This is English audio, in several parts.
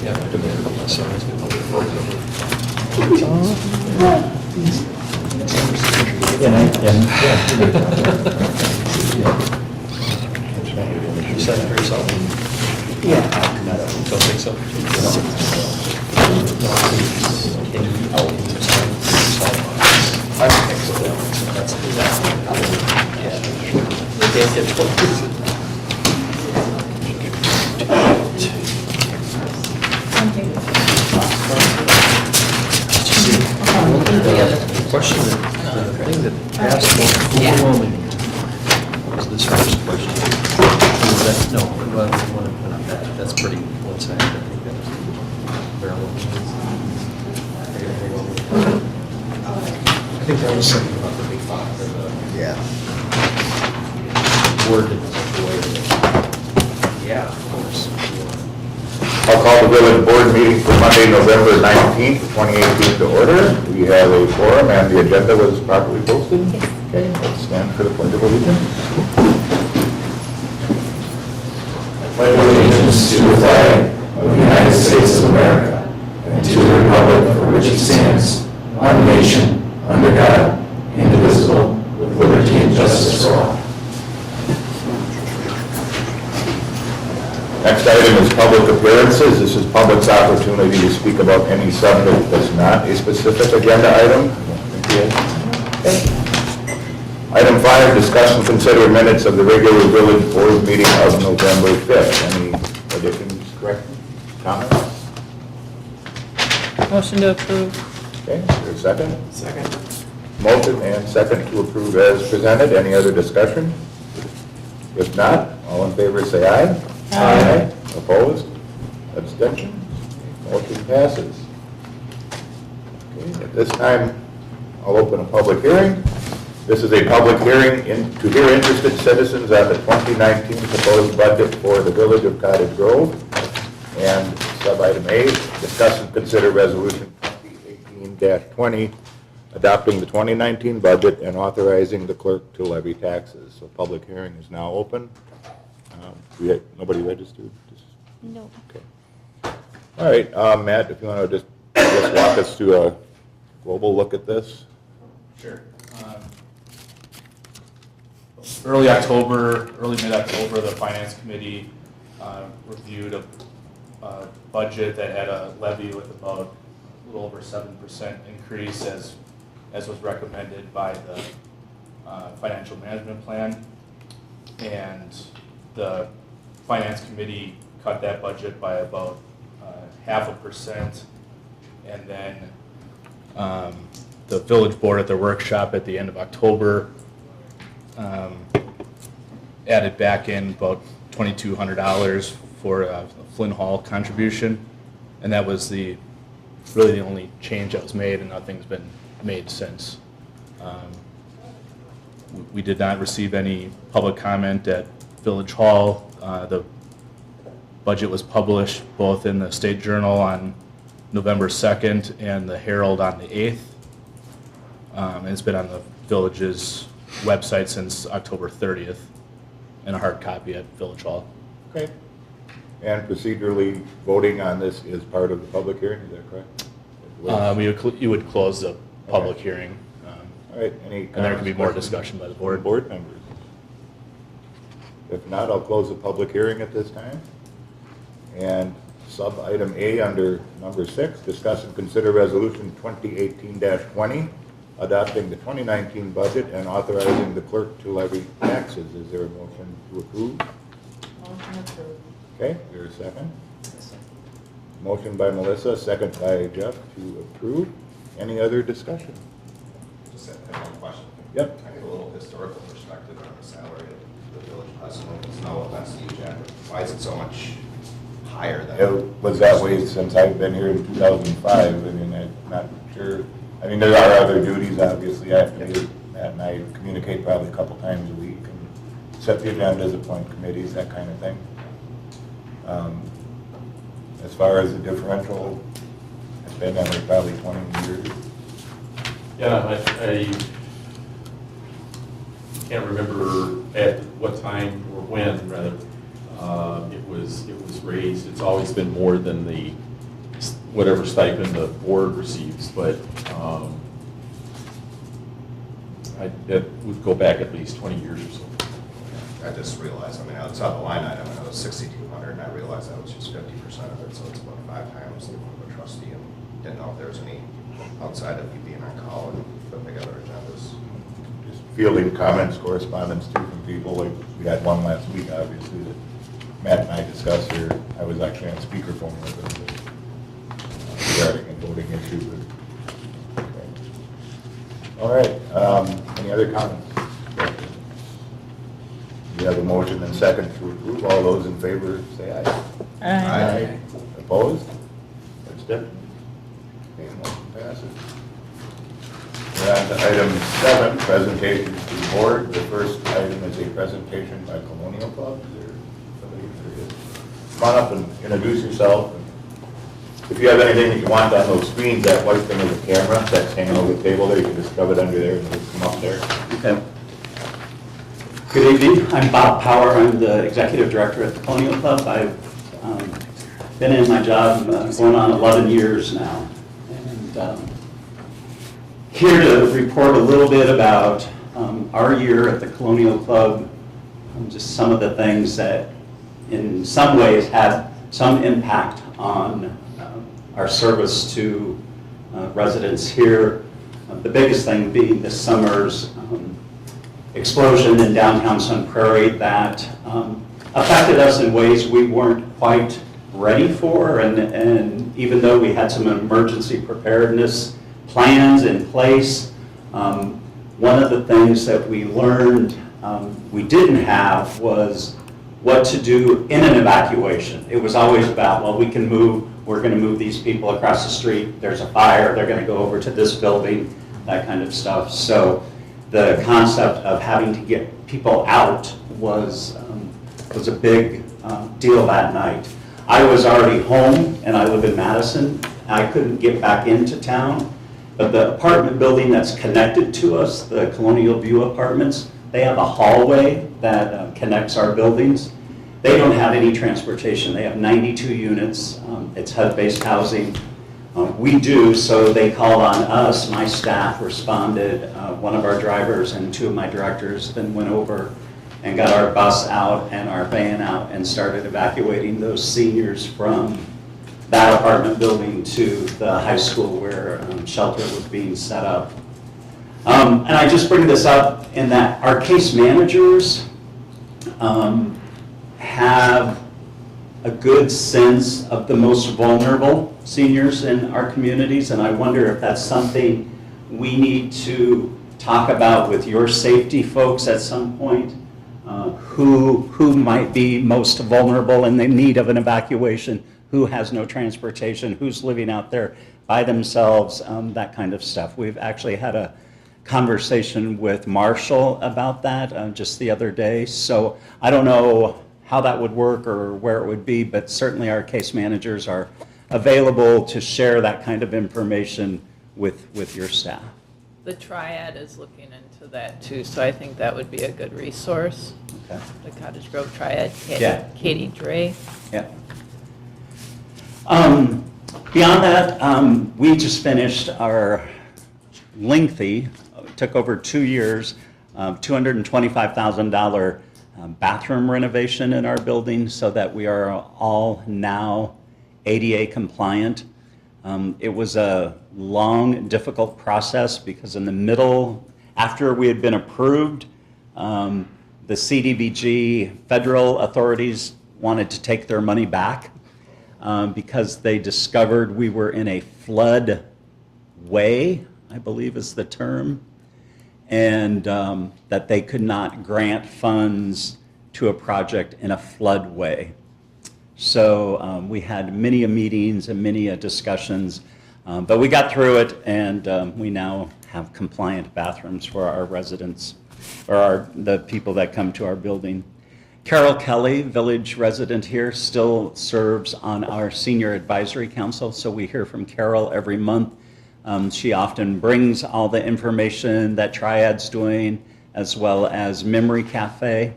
You said it for yourself? Yeah. Don't think so? I don't think so. That's the question, the thing that asked most overwhelming was this first question. No, well, we want to put on that, that's pretty one-sided, I think that was very I think that was something about the big five, or the Yeah. word in such a way that, yeah, of course. I'll call the village board meeting for Monday, November 19th, 2018 to order. We have a forum and the agenda was properly posted. Okay, let's stand for the pledge of allegiance. Pledge allegiance to the flag of the United States of America and to the republic for which it stands, one nation, under God, indivisible, with liberty and justice for all. Next item is public appearances. This is public's opportunity to speak about any subject that's not a specific agenda item. Item 5, discuss and consider minutes of the regular village board meeting of November 5th. Any additions, corrections, comments? Motion to approve. Okay, is there a second? Second. Motion and second to approve as presented. Any other discussion? If not, all in favor say aye. Aye. Opposed? Abstentions? Motion passes. Okay, at this time, I'll open a public hearing. This is a public hearing to hear interested citizens on the 2019 proposed budget for the village of Cottage Grove. And sub-item A, discuss and consider resolution 2018-20, adopting the 2019 budget and authorizing the clerk to levy taxes. So public hearing is now open. Nobody registered? No. Okay. All right, Matt, if you want to just walk us through a global look at this. Sure. Early mid-October, the Finance Committee reviewed a budget that had a levy with about a little over 7% increase as was recommended by the Financial Management Plan. And the Finance Committee cut that budget by about 0.5%. And then the village board at their workshop at the end of October added back in about $2,200 for a Flynn Hall contribution, and that was really the only change that was made, and nothing's been made since. We did not receive any public comment at Village Hall. The budget was published both in the State Journal on November 2nd and the Herald on the 8th. And it's been on the village's website since October 30th, and a hard copy at Village Hall. Okay. And procedurally, voting on this is part of the public hearing, is that correct? You would close the public Okay. hearing, All right, any and there can be more comments, discussion by the questions? board. Board members? If not, I'll close the public hearing at this time. And sub-item A under number 6, discuss and consider resolution 2018-20, adopting the 2019 budget and authorizing the clerk to levy taxes. Is there a motion to approve? Motion approved. Okay, is there a second? Motion by Melissa, second by Jeff to approve. Any other discussion? Just have one question. Yep. I get a little historical perspective on the salary of the village president. It's no offense to you, Jack, but why is it so much higher than? It was that way since I've been here in 2005. I mean, I'm not sure. I mean, there are other duties, obviously. I have to do that, and I communicate probably a couple times a week and set the agendas, appoint committees, that kind of thing. As far as the differential, it's been that way probably 20 years. Yeah, I can't remember at what time or when, rather, it was raised. It's always been more than the whatever stipend the board receives, but that would go back at least 20 years or so. I just realized, I mean, I saw the line item and it was 6,200, and I realized that was just 50% of it, so it's about 5 times the one of a trustee, and didn't know if there was any outside of you being on call and putting together agendas. Just fielding comments, correspondence too from people, like we had one last week, obviously, that Matt and I discussed here. I was actually on speakerphone with him regarding a voting issue. But, okay. All right, any other comments? We have a motion and second to approve. All those in favor say aye. Aye. Opposed? Abstentions? Okay, motion passes. We're on to item 7, presentations to the board. The first item is a presentation by Colonial Club. Is there somebody there? Is? Come on up and introduce yourself. If you have anything that you want on those screens, that white thing is a camera that's hanging over the table there. You can just shove it under there and just come up there. Okay. Good evening. I'm Bob Power. I'm the executive director at the Colonial Club. I've been in my job going on 11 years now. And here to report a little bit about our year at the Colonial Club, just some of the things that in some ways had some impact on our service to residents here. The biggest thing being this summer's explosion in downtown Sun Prairie that affected us in ways we weren't quite ready for, and even though we had some emergency preparedness plans in place, one of the things that we learned we didn't have was what to do in an evacuation. It was always about, well, we can move, we're going to move these people across the street, there's a fire, they're going to go over to this building, that kind of stuff. So the concept of having to get people out was a big deal that night. I was already home, and I live in Madison. I couldn't get back into town, but the apartment building that's connected to us, the Colonial View Apartments, they have a hallway that connects our buildings. They don't have any transportation. They have 92 units. It's HUD-based housing. We do, so they called on us. My staff responded. One of our drivers and 2 of my directors then went over and got our bus out and our van out and started evacuating those seniors from that apartment building to the high school where shelter was being set up. And I just bring this up in that our case managers have a good sense of the most vulnerable seniors in our communities, and I wonder if that's something we need to talk about with your safety folks at some point, who might be most vulnerable in the need of an evacuation, who has no transportation, who's living out there by themselves, that kind of stuff. We've actually had a conversation with Marshall about that just the other day, so I don't know how that would work or where it would be, but certainly our case managers are available to share that kind of information with your staff. The Triad is looking into that too, so I think that would be a good resource. Okay. The Cottage Grove Triad, Yeah. Katie Dre. Yeah. Beyond that, we just finished our lengthy, took over 2 years, $225,000 bathroom renovation in our building so that we are all now ADA compliant. It was a long, difficult process because in the middle, after we had been approved, the CDBG federal authorities wanted to take their money back because they discovered we were in a flood way, I believe is the term, and that they could not grant funds to a project in a floodway. So we had many meetings and many discussions, but we got through it, and we now have compliant bathrooms for our residents, or the people that come to our building. Carol Kelly, village resident here, still serves on our senior advisory council, so we hear from Carol every month. She often brings all the information that Triad's doing, as well as Memory Cafe.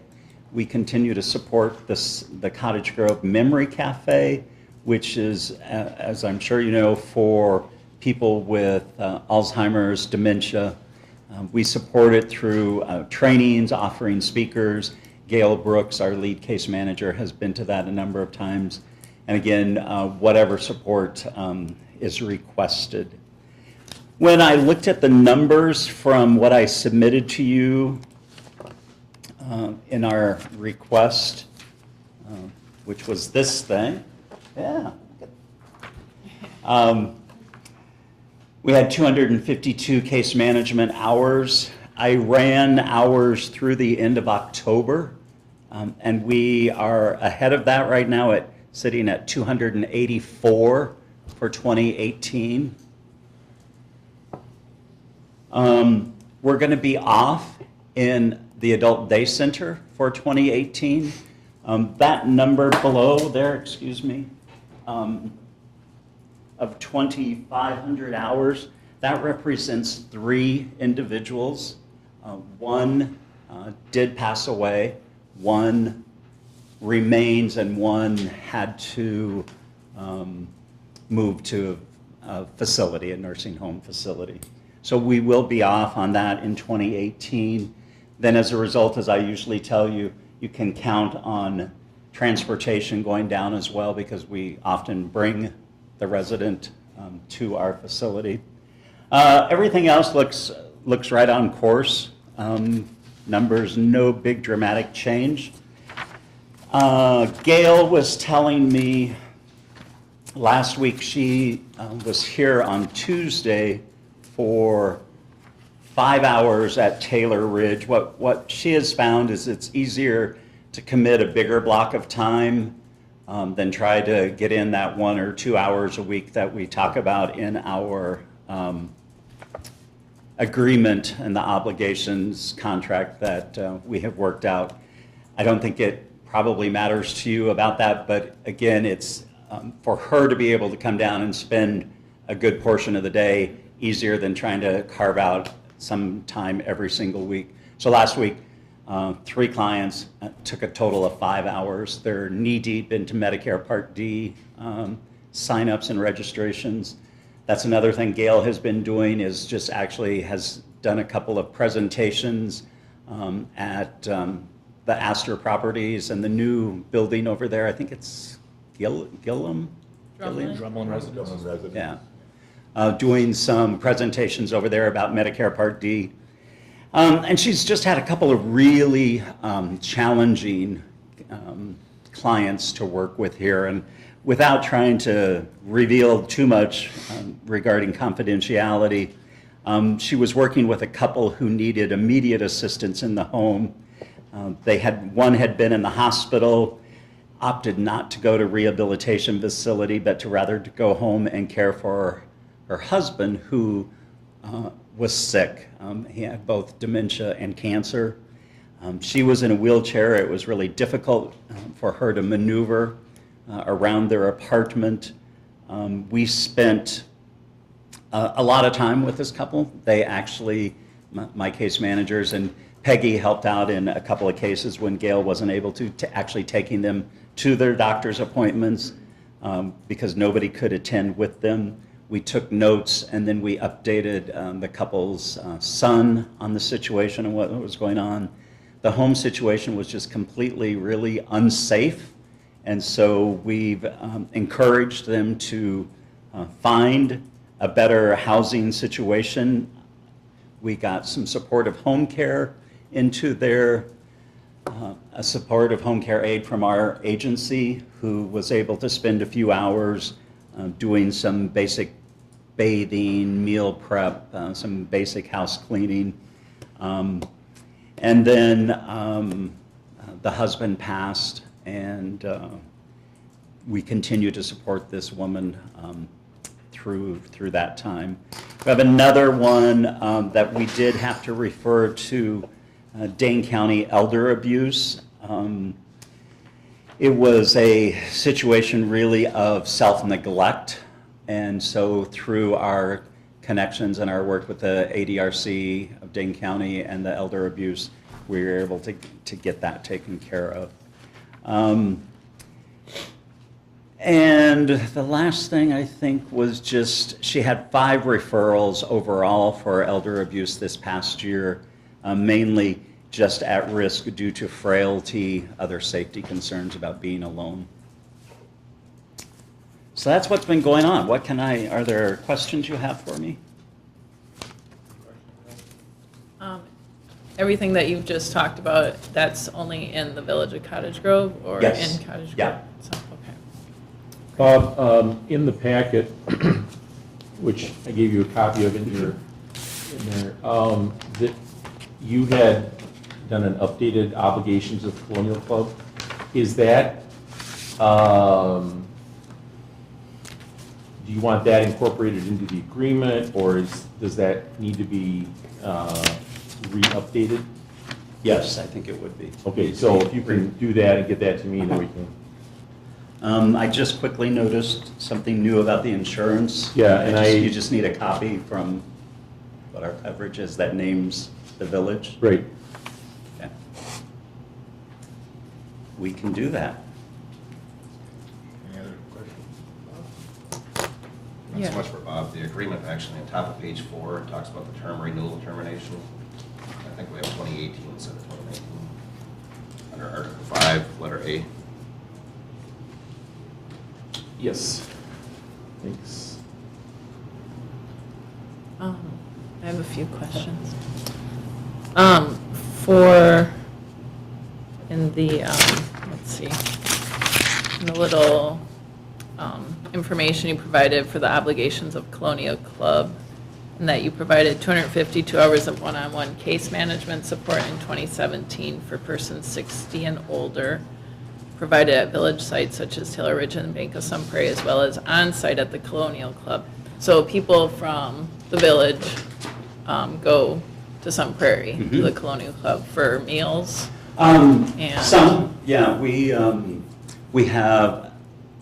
We continue to support the Cottage Grove Memory Cafe, which is, as I'm sure you know, for people with Alzheimer's, dementia. We support it through trainings, offering speakers. Gail Brooks, our lead case manager, has been to that a number of times. And again, whatever support is requested. When I looked at the numbers from what I submitted to you in our request, which was this thing, yeah. We had 252 case management hours. I ran hours through the end of October, and we are ahead of that right now sitting at 284 for 2018. We're going to be off in the Adult Day Center for 2018. That number below there, excuse me, of 2,500 hours, that represents 3 individuals. One did pass away, one remains, and one had to move to a facility, a nursing home facility. So we will be off on that in 2018. Then as a result, as I usually tell you, you can count on transportation going down as well, because we often bring the resident to our facility. Everything else looks right on course. Numbers, no big dramatic change. Gail was telling me last week she was here on Tuesday for 5 hours at Taylor Ridge. What she has found is it's easier to commit a bigger block of time than try to get in that 1 or 2 hours a week that we talk about in our agreement and the obligations contract that we have worked out. I don't think it probably matters to you about that, but again, it's for her to be able to come down and spend a good portion of the day easier than trying to carve out some time every single week. So last week, 3 clients took a total of 5 hours. They're knee-deep into Medicare Part D signups and registrations. That's another thing Gail has been doing, is just actually has done a couple of presentations at the Astor Properties and the new building over there. I think it's Gilliam? Drumlin Residence. Yeah. Doing some presentations over there about Medicare Part D. And she's just had a couple of really challenging clients to work with here. And without trying to reveal too much regarding confidentiality, she was working with a couple who needed immediate assistance in the home. One had been in the hospital, opted not to go to rehabilitation facility, but to rather to go home and care for her husband, who was sick. He had both dementia and cancer. She was in a wheelchair. It was really difficult for her to maneuver around their apartment. We spent a lot of time with this couple. They actually, my case managers and Peggy helped out in a couple of cases when Gail wasn't able to actually taking them to their doctor's appointments because nobody could attend with them. We took notes, and then we updated the couple's son on the situation and what was going on. The home situation was just completely, really unsafe, and so we've encouraged them to find a better housing situation. We got some supportive home care into their, a supportive home care aide from our agency who was able to spend a few hours doing some basic bathing, meal prep, some basic house cleaning. And then the husband passed, and we continue to support this woman through that time. We have another one that we did have to refer to Dane County elder abuse. It was a situation really of self-neglect, and so through our connections and our work with the ADRC of Dane County and the elder abuse, we were able to get that taken care of. And the last thing I think was just, she had 5 referrals overall for elder abuse this past year, mainly just at risk due to frailty, other safety concerns about being alone. So that's what's been going on. Are there questions you have for me? Everything that you've just talked about, that's only in the village of Cottage Grove or Yes. in Cottage Grove? Yeah. So, okay. Bob, in the packet, which I gave you a copy of in there, that you had done an updated obligations of Colonial Club. Is that, do you want that incorporated into the agreement, or does that need to be re-updated? Yes, I think it would be. Okay, so if you can do that and get that to me, then we can. I just quickly noticed something new about the insurance. Yeah, and You just need a copy from what our coverage is that names the village. Right. Okay. We can do that. Any other questions? Not Yeah. so much for Bob. The agreement actually on top of page 4 talks about the term renewal termination. I think we have 2018 instead of 2019. Under Article 5, letter A. Yes. Thanks. I have a few questions. For, in the, let's see, in the little information you provided for the obligations of Colonial Club, and that you provided 252 hours of one-on-one case management support in 2017 for persons 60 and older, provided at village sites such as Taylor Ridge and Bank of Sun Prairie, as well as on-site at the Colonial Club. So people from the village go to Sun Prairie, to the Colonial Club for meals. And- Some, yeah, we have,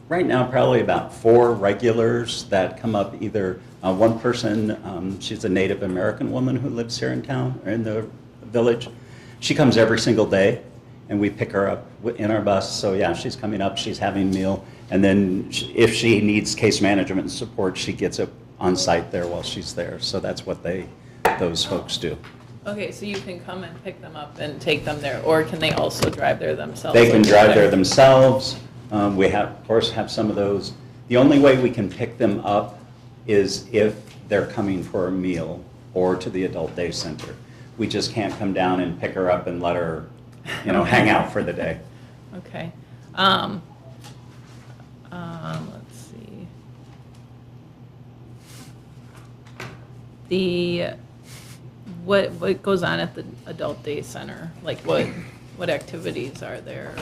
right now, probably about 4 regulars that come up either, one person, she's a Native American woman who lives here in town, or in the village. She comes every single day, and we pick her up in our bus. So yeah, she's coming up, she's having meal, and then if she needs case management support, she gets it on site there while she's there. So that's what those folks do. Okay, so you can come and pick them up and take them there, or can they also drive there themselves? They can like drive they're- there themselves. We have, of course, have some of those. The only way we can pick them up is if they're coming for a meal or to the adult day center. We just can't come down and pick her up and let her, hang out for the day. Okay. Let's see. What goes on at the adult day center? Like what activities are there?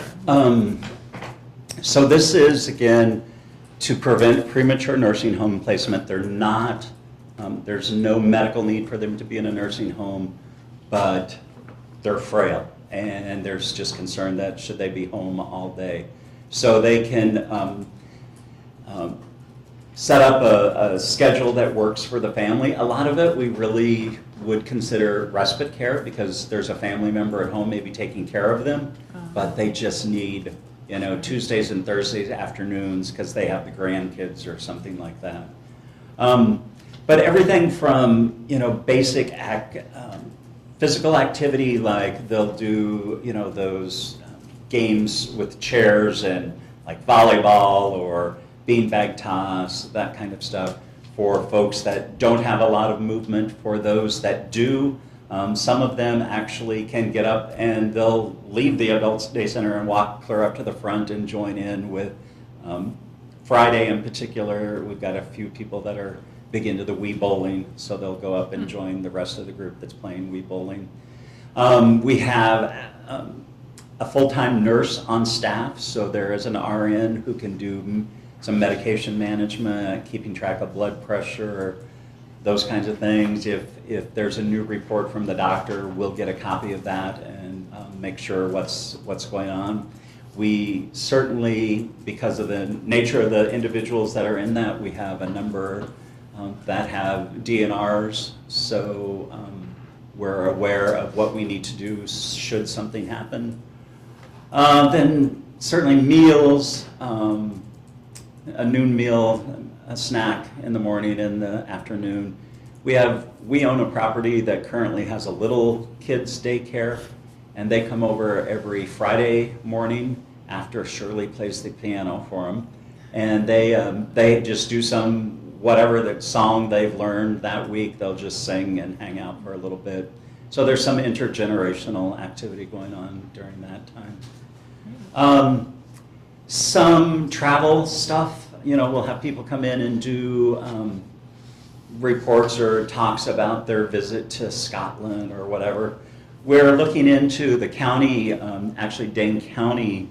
So this is, again, to prevent premature nursing home placement. They're not, there's no medical need for them to be in a nursing home, but they're frail. And there's just concern that should they be home all day. So they can set up a schedule that works for the family. A lot of it we really would consider respite care because there's a family member at home maybe taking care of them, but they just need, Tuesdays and Thursdays afternoons because they have the grandkids or something like that. But everything from, basic physical activity, like they'll do, those games with chairs and like volleyball or beanbag toss, that kind of stuff for folks that don't have a lot of movement. For those that do, some of them actually can get up and they'll leave the adult day center and walk clear up to the front and join in with, Friday in particular, we've got a few people that are big into the Wii bowling, so they'll go up and join the rest of the group that's playing Wii bowling. We have a full-time nurse on staff, so there is an RN who can do some medication management, keeping track of blood pressure, those kinds of things. If there's a new report from the doctor, we'll get a copy of that and make sure what's going on. We certainly, because of the nature of the individuals that are in that, we have a number that have DNRs, so we're aware of what we need to do should something happen. Then certainly meals, a noon meal, a snack in the morning and the afternoon. We own a property that currently has a little kids daycare, and they come over every Friday morning after Shirley plays the piano for them. And they just do some, whatever the song they've learned that week, they'll just sing and hang out for a little bit. So there's some intergenerational activity going on during that time. Some travel stuff, we'll have people come in and do reports or talks about their visit to Scotland or whatever. We're looking into the county, actually Dane County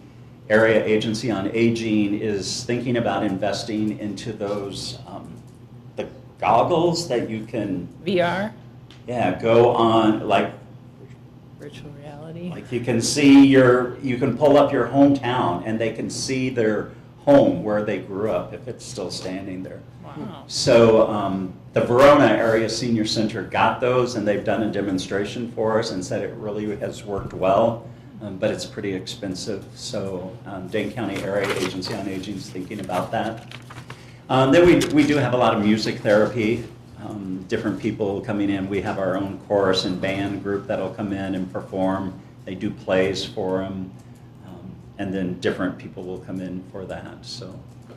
Area Agency on Aging is thinking about investing into those, the goggles that you can, VR, go on, like virtual reality. you can see you can pull up your hometown and they can see their home where they grew up if it's still standing there. Wow. So the Verona Area Senior Center got those and they've done a demonstration for us and said it really has worked well, but it's pretty expensive. So Dane County Area Agency on Aging is thinking about that. Then we do have a lot of music therapy, different people coming in. We have our own chorus and band group that'll come in and perform. They do plays for them, and then different people will come in for that. So,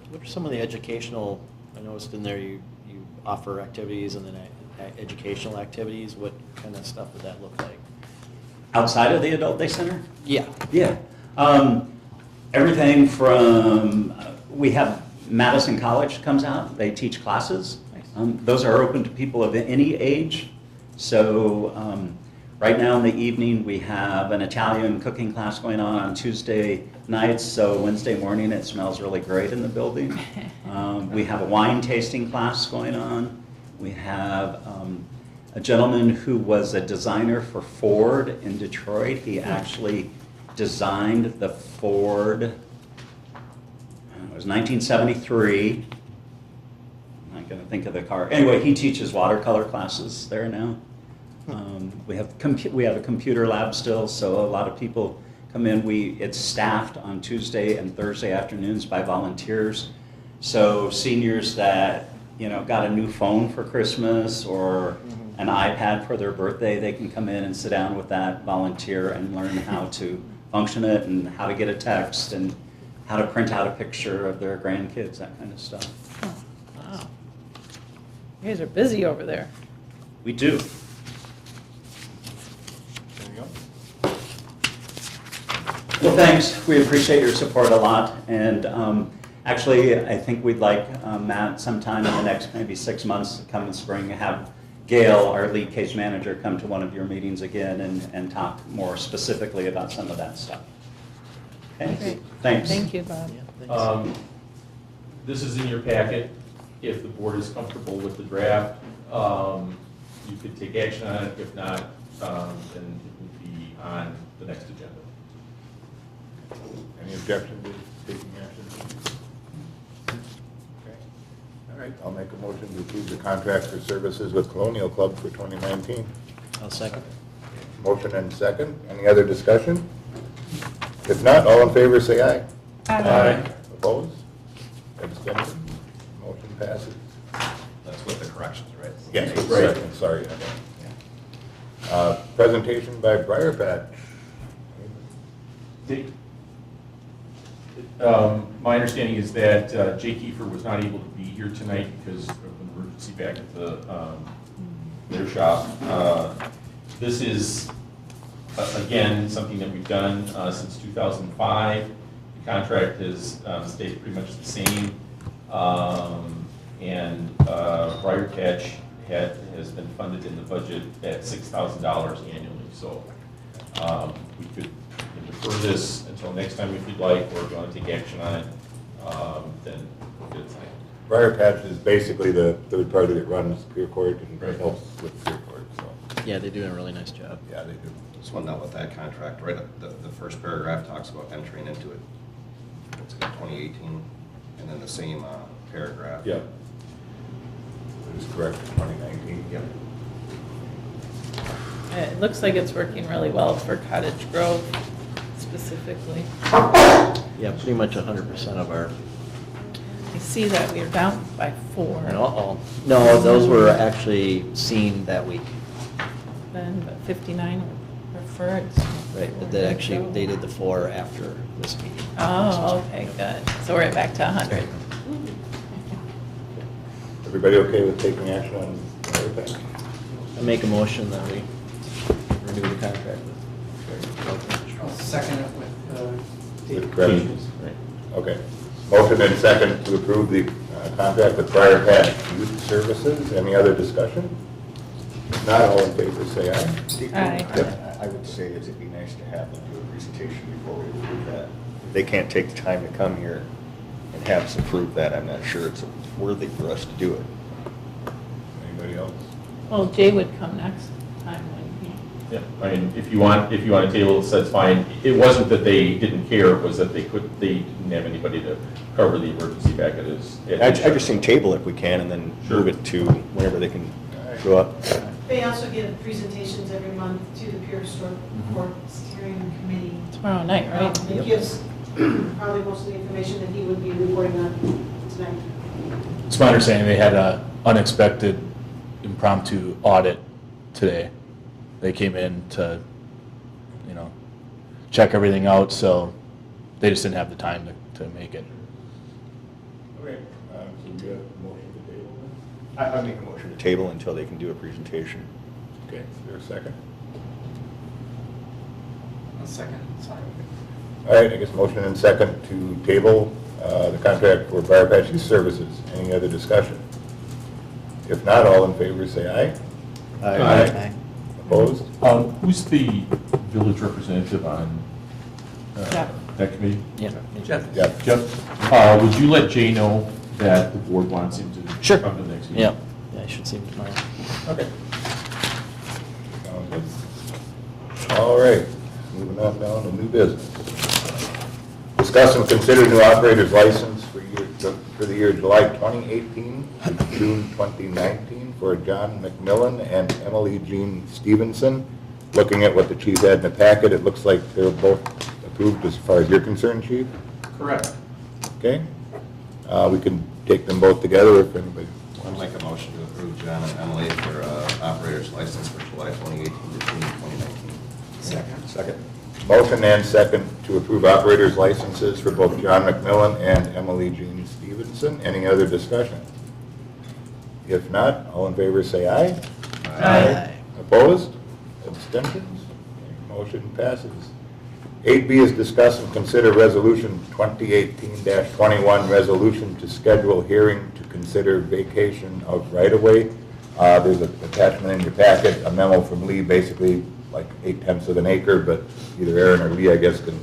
What are some of the educational, I noticed in there you offer activities and then educational activities. What kind of stuff would that look like? outside of the Adult Day Center? Yeah. Yeah. Everything from, we have Madison College comes out, they teach classes. Those are open to people of any age. So right now in the evening, we have an Italian cooking class going on Tuesday nights, so Wednesday morning it smells really great in the building. We have a wine tasting class going on. We have a gentleman who was a designer for Ford in Detroit. He actually designed the Ford, it was 1973. I'm not going to think of the car. Anyway, he teaches watercolor classes there now. We have a computer lab still, so a lot of people come in. It's staffed on Tuesday and Thursday afternoons by volunteers. So seniors that got a new phone for Christmas or an iPad for their birthday, they can come in and sit down with that volunteer and learn how to function it and how to get a text and how to print out a picture of their grandkids, that kind of stuff. Oh, wow. You guys are busy over there. We do. There you go. Well, thanks. We appreciate your support a lot. And actually, I think we'd like Matt sometime in the next maybe 6 months, come in spring, have Gail, our lead case manager, come to one of your meetings again and talk more specifically about some of that stuff. Okay? Great. Thanks. Thank you, Bob. Yeah, thanks. This is in your packet. If the board is comfortable with the draft, you could take action on it. If not, then it would be on the next agenda. Any objection to taking action? Okay. All right, I'll make a motion to approve the contract for services with Colonial Club for 2019. I'll second. Motion and second. Any other discussion? If not, all in favor say aye. Aye. Opposed? Abstention? Motion passes. That's with the corrections, right? Yes, Right. second, sorry. Presentation by Briar Patch. My understanding is that Jay Kiefer was not able to be here tonight because of an emergency back at their shop. This is, again, something that we've done since 2005. The contract has stayed pretty much the same. And Briar Patch has been funded in the budget at $6,000 annually. So we could defer this until next time if you'd like, or if you want to take action on it, then we'll get it signed. Briar Patch is basically the third party that runs Superior Court and Right. helps with Superior Court, so, Yeah, they do a really nice job. yeah, they do. This one, not with that contract, right, the first paragraph talks about entering into it. It's like 2018, and then the same paragraph. Yeah. It is correct for 2019. Yep. It looks like it's working really well for Cottage Grove specifically. Yeah, pretty much 100% of our I see that we are down by 4. Uh-oh. No, those were actually seen that week. Then, but 59 were referred. Right, that actually, they did the 4 after this meeting. Oh, okay, good. So we're back to 100. Everybody okay with taking action on everything? I make a motion that we renew the contract with. I'll second it with, With corrections? Okay. Motion and second to approve the contract with Briar Patch Youth Services. Any other discussion? If not, all in favor, say aye. Aye. I would say it'd be nice to have them do a presentation before we approve that. If they can't take the time to come here and have us approve that, I'm not sure it's worthy for us to do it. Anybody else? Well, Jay would come next time when Yeah, I mean, if you want to table it, that's fine. It wasn't that they didn't care, it was that they didn't have anybody to cover the emergency packages. I just think table it if we can, and then Sure. move it to whenever they can show up. They also give presentations every month to the Pure Historic Court Steering Committee. tomorrow night, right? It gives probably most of the information that he would be reporting on tonight. It's my understanding they had a unexpected impromptu audit today. They came in to, check everything out, so they just didn't have the time to make it. Okay. So we have a motion to table I make a motion to table until they can do a presentation. then? Okay, is there a second? I'll second, sorry. All right, I guess motion and second to table the contract for Briar Patch Youth Services. Any other discussion? If not, all in favor, say aye. Aye. Opposed? Who's the village representative on Jeff. that committee? Yeah. Jeff. Yep. Jeff, would you let Jay know that the board wants him to Sure. come to the next meeting? Yeah, I should see him tomorrow. Okay. Sounds good. All right, moving on down to new business. Discuss and consider new operator's license for the year July 2018 to June 2019 for John McMillan and Emily Jean Stevenson. Looking at what the chief had in the packet, it looks like they're both approved as far as you're concerned, chief. Correct. Okay? We can take them both together if anybody I'll make a motion to approve John and Emily for operator's license for July 2018 to June 2019. Second. Motion and second to approve operators' licenses for both John McMillan and Emily Jean Stevenson. Any other discussion? If not, all in favor say aye. Aye. Opposed? Abstentions? Motion passes. 8B is discuss and consider Resolution 2018-21, resolution to schedule hearing to consider vacation of right-of-way. There's an attachment in your packet, a memo from Lee, basically like 8/10 of an acre, but either Aaron or Lee, I guess, can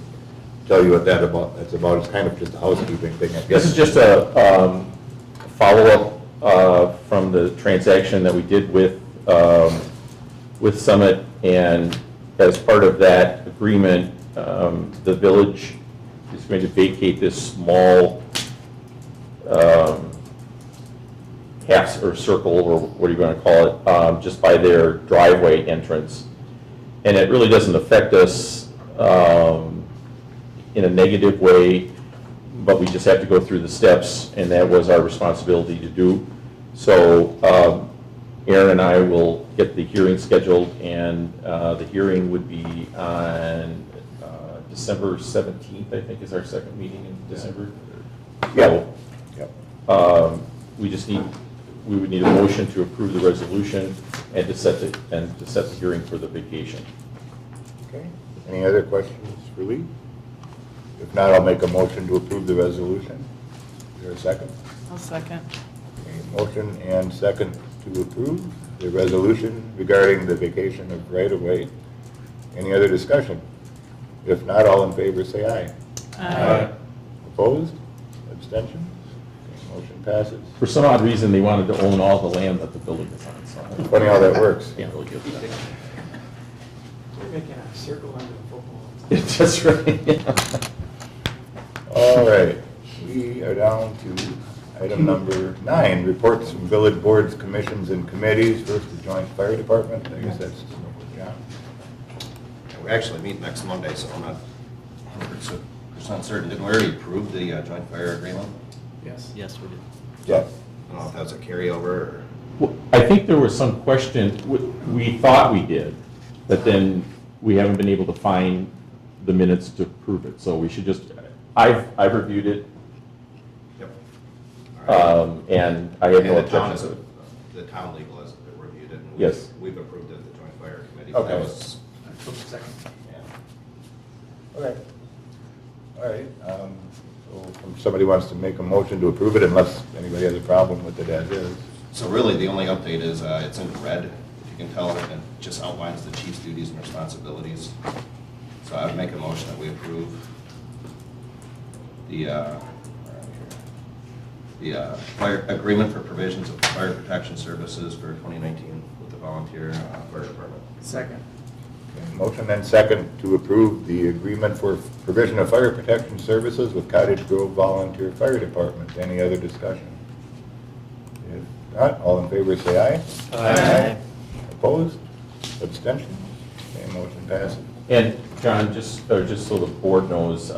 tell you what that's about. It's kind of just a housekeeping thing, I guess. This is just a follow-up from the transaction that we did with Summit, and as part of that agreement, the village is going to vacate this small half or circle, or what are you going to call it, just by their driveway entrance. And it really doesn't affect us in a negative way, but we just have to go through the steps, and that was our responsibility to do. So Aaron and I will get the hearing scheduled, and the hearing would be on December 17th, I think, is our second meeting in December. Yep. We would need a motion to approve the resolution and to set the hearing for the vacation. Okay. Any other questions for Lee? If not, I'll make a motion to approve the resolution. Is there a second? I'll second. Okay, motion and second to approve the resolution regarding the vacation of right-of-way. Any other discussion? If not, all in favor say aye. Aye. Opposed? Abstentions? Okay, motion passes. For some odd reason, they wanted to own all the land that the building is on, so. Funny how that works. Can't really give that. We're making a circle under the football. That's right. All right, we are down to item number 9, reports from village boards, commissions, and committees. First, the joint fire department. I guess that's John. We actually meet next Monday, so I'm not 100% certain. Didn't we already approve the joint fire agreement? Yes. Yes, we did. Jeff? I don't know if that was a carryover or. Well, I think there was some question, we thought we did, but then we haven't been able to find the minutes to prove it. So we should just, I've reviewed it, Yep. All right. and I have no And the town objection. the town legal has reviewed it. and Yes. We've approved it at the joint fire committee. Okay. That was, Okay. All right, so if somebody wants to make a motion to approve it, unless anybody has a problem with it as is. so really, the only update is, it's in red, if you can tell, and it just outlines the chief's duties and responsibilities. So I would make a motion that we approve the fire agreement for provisions of fire protection services for 2019 with the volunteer fire department. Second. Okay, motion and second to approve the agreement for provision of fire protection services with Cottage Grove Volunteer Fire Department. Any other discussion? If not, all in favor say aye. Aye. Opposed? Abstentions? Okay, motion passes. And John, just so the board knows,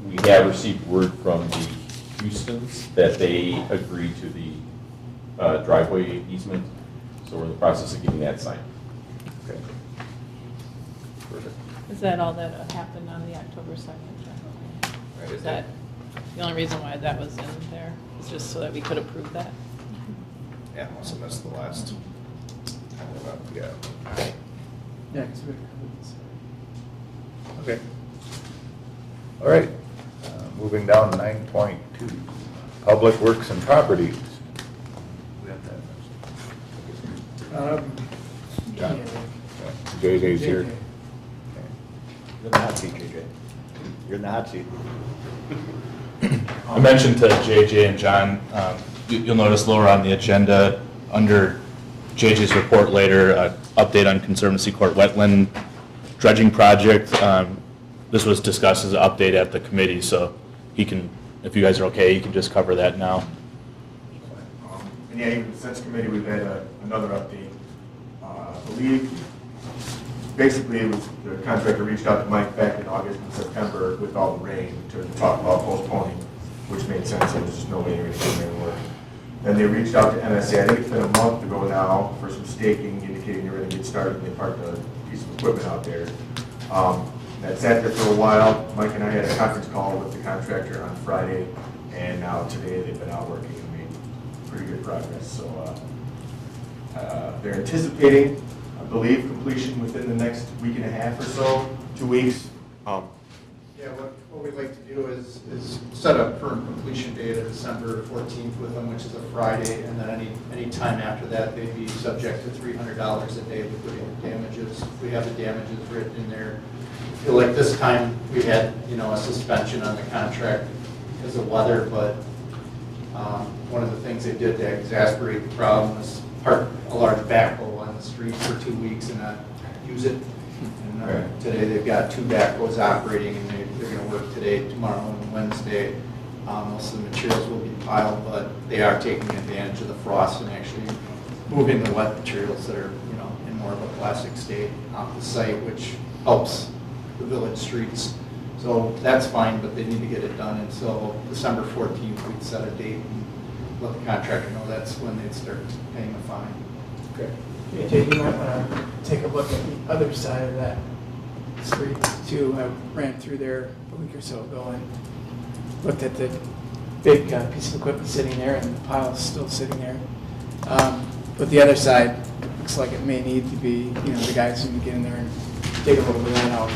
we have received word from the Houstons that they agreed to the driveway easement, so we're in the process of getting that signed. Okay. Perfect. Is that all that happened on the October 2nd? Right, Is that the only reason why that was in there? Is just so that we could approve that? Yeah, must have missed the last. Yeah. Yeah, 'cause we- Okay. All right, moving down to 9.2, Public Works and Properties. We have that. John? JJ's here. You're in the hot seat, JJ. You're in the hot seat. I mentioned to JJ and John, you'll notice lower on the agenda, under JJ's report later, update on Conservancy Court wetland dredging project. This was discussed as an update at the committee, so he can, if you guys are okay, he can just cover that now. And yeah, even since committee, we've had another update. I believe, basically, it was the contractor reached out to Mike back in August and September with all the rain to talk about postponing, which made sense. There was just no way they were going to work. Then they reached out to MSA, I think it's been a month ago now, for some staking, indicating they were going to get started, and they parked a piece of equipment out there. That sat there for a while. Mike and I had a conference call with the contractor on Friday, and now today they've been out working and made pretty good progress. So they're anticipating, I believe, completion within the next week and a half or so, 2 weeks. Yeah, what we'd like to do is set a firm completion date of December 14th with them, which is a Friday, and then any time after that, they'd be subject to $300 a day liquidated damages. If we have the damages written in there, I feel like this time we had, a suspension on the contract because of weather, but one of the things they did to exasperate the problem was park a large backhoe on the street for 2 weeks and not use it. And today they've got 2 backhoes operating, and they're going to work today, tomorrow, and Wednesday. Most of the materials will be piled, but they are taking advantage of the frost and actually moving the wet materials that are, in more of a plastic state off the site, which helps the village streets. So that's fine, but they need to get it done until December 14th. We'd set a date and let the contractor know that's when they'd start paying the fine. Okay. JJ, you might want to take a look at the other side of that street too. I ran through there a week or so ago and looked at the big piece of equipment sitting there, and the pile's still sitting there. But the other side looks like it may need to be, the guys who can get in there and dig a little bit of that out,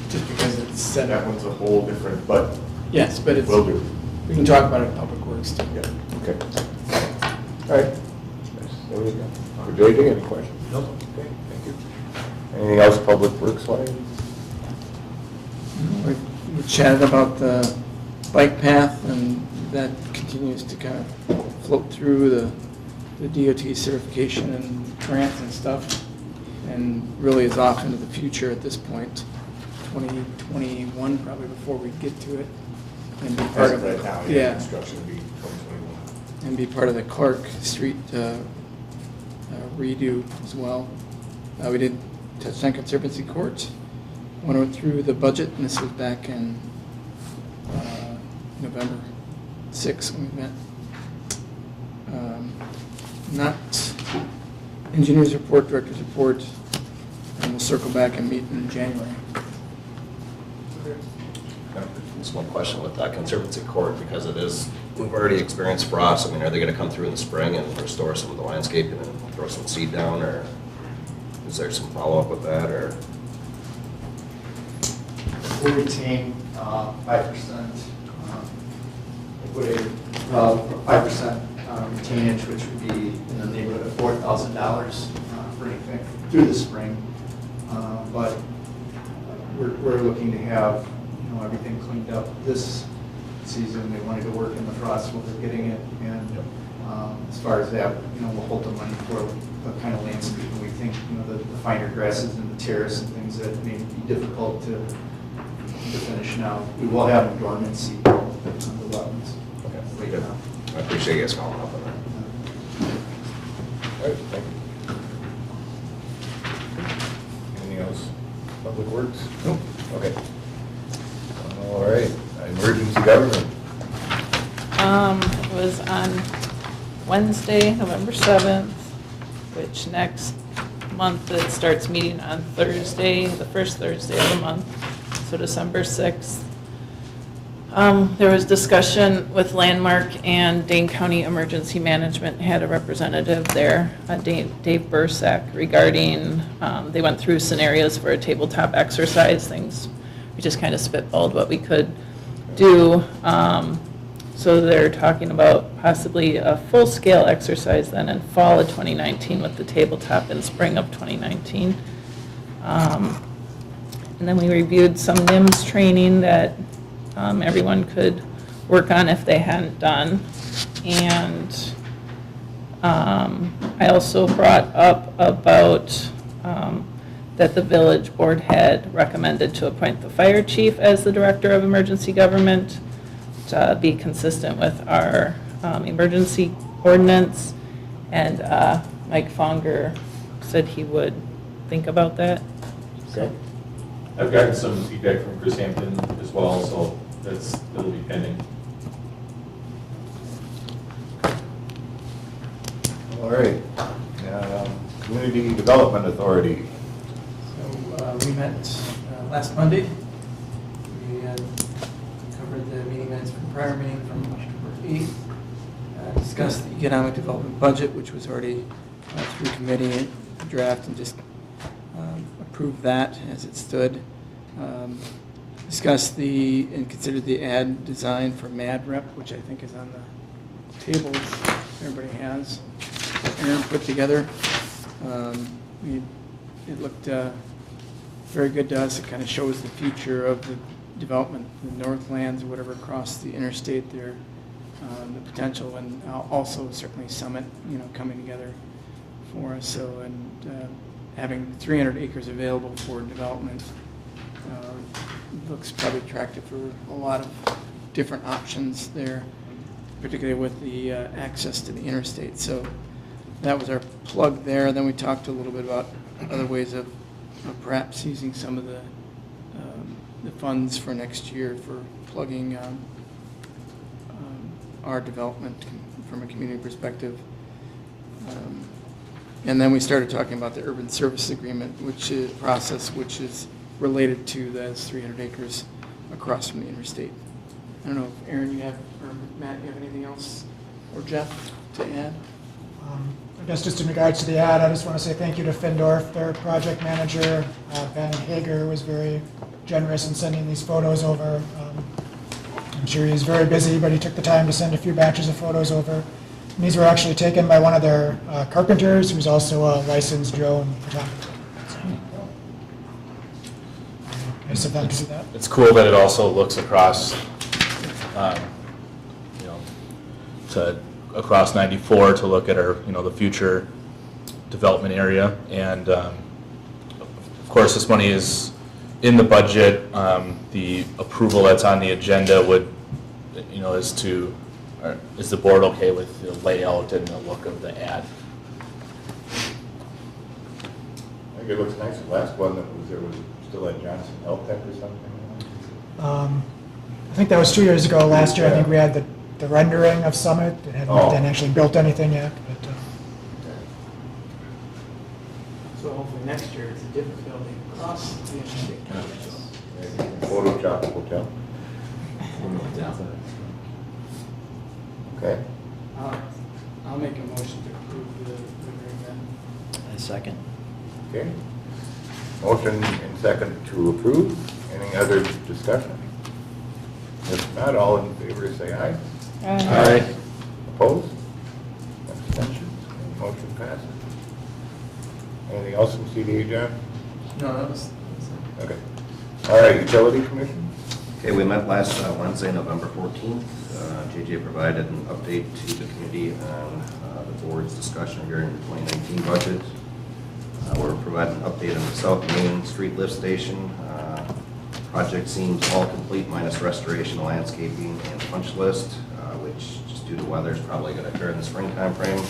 just because it's set That up. one's a whole different, but Yes, but it's, will do. we can talk about it in Public Works too. Yeah, okay. All right. There we go. For JJ, any questions? No. Okay, thank you. Anything else Public Works wise? We chatted about the bike path, and that continues to kind of float through the DOT certification and grants and stuff, and really is off into the future at this point, 2021 probably before we get to it. And be part As of of right now, yeah, construction will be 2021. and be part of the Clark Street redo as well. We did touch on Conservancy Court. Went through the budget, and this was back in November. 6 when we met. Not engineers report, director's report, and we'll circle back and meet in January. Just one question with Conservancy Court, because it is, we've already experienced frost. I mean, are they going to come through in the spring and restore some of the landscaping and throw some seed down, or is there some follow-up with that, or? We'll retain 5%, equity, 5% retainage, which would be in the neighborhood of $4,000 for anything through the spring. But we're looking to have, everything cleaned up this season. They wanted to work in the frost while they're getting it. And as far as that, we'll hold the money for the kind of landscaping we think, the finer grasses and the terrace and things that may be difficult to finish now. We will have dormancy on the wetlands. Okay, right good. now. I appreciate you guys calling up on that. All right, thank you. Anything else? Public Works? Nope. Okay. All right, emergency government. It was on Wednesday, November 7th, which next month it starts meeting on Thursday, the first Thursday of the month, so December 6th. There was discussion with Landmark, and Dane County Emergency Management had a representative there, Dave Bursack, regarding, they went through scenarios for a tabletop exercise, things. We just kind of spitballed what we could do. So they're talking about possibly a full-scale exercise then in fall of 2019 with the tabletop in spring of 2019. And then we reviewed some NIMS training that everyone could work on if they hadn't done. And I also brought up about that the village board had recommended to appoint the fire chief as the director of emergency government to be consistent with our emergency ordinance. And Mike Fonger said he would think about that. Okay. I've gotten some feedback from Chris Hampton as well, so it'll be pending. All right. Community Development Authority. So we met last Monday. We covered the meeting minutes from prior meeting from October 8th. Discussed the economic development budget, which was already through committee draft, and just approved that as it stood. Discussed and considered the ad design for Mad Rep, which I think is on the tables everybody has. Aaron put together. It looked very good to us. It kind of shows the future of the development, the Northlands or whatever across the interstate there, the potential, and also certainly Summit, coming together for us. So, and having 300 acres available for development looks probably attractive for a lot of different options there, particularly with the access to the interstate. So that was our plug there. Then we talked a little bit about other ways of perhaps using some of the funds for next year for plugging our development from a community perspective. And then we started talking about the urban service agreement, which is process, which is related to those 300 acres across from the interstate. I don't know if Aaron, you have, or Matt, you have anything else, or Jeff, to add? I guess just in regards to the ad, I just want to say thank you to Findorf, their project manager. Ben Hager was very generous in sending these photos over. I'm sure he's very busy, but he took the time to send a few batches of photos over. And these were actually taken by one of their carpenters, who's also a licensed drone photographer. Nice of them to do that. It's cool that it also looks across, across 94 to look at our, the future development area. And of course, this money is in the budget. The approval that's on the agenda would, is the board okay with the layout and the look of the ad? I think it looks nice. The last one that was there was still at Johnson Health Tech or something. I think that was 2 years ago. Last year, I think we had the the rendering of Summit. It hadn't actually built anything yet, but So hopefully next year it's a different building across the Atlantic. Photoshop Hotel. Okay. I'll make a motion to approve the rendering then. A second. Okay. Motion and second to approve. Any other discussion? If not, all in favor say aye. Aye. Opposed? Abstentions? Motion passes. Anything else from CDA, John? No, that was Okay. All right, Utility Commission? Okay, we met last Wednesday, November 14th. JJ provided an update to the committee on the board's discussion regarding the 2019 budget. We're providing an update on the South Main Street lift station. Project seems all complete minus restoration, landscaping, and punch list, which just due to weather is probably going to occur in the spring time frame.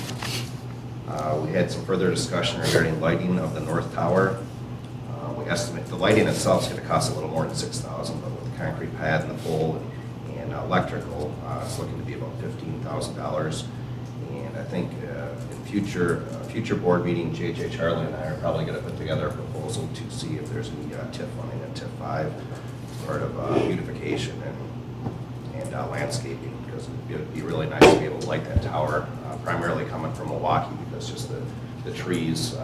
We had some further discussion regarding lighting of the north tower. We estimate the lighting itself is going to cost a little more than $6,000, but with the concrete pad and the pole and electrical, it's looking to be about $15,000. And I think in future board meeting, JJ, Charlie, and I are probably going to put together a proposal to see if there's any TIF funding at TIF 5 as part of beautification and landscaping, because it would be really nice to be able to light that tower, primarily coming from Milwaukee, because just the trees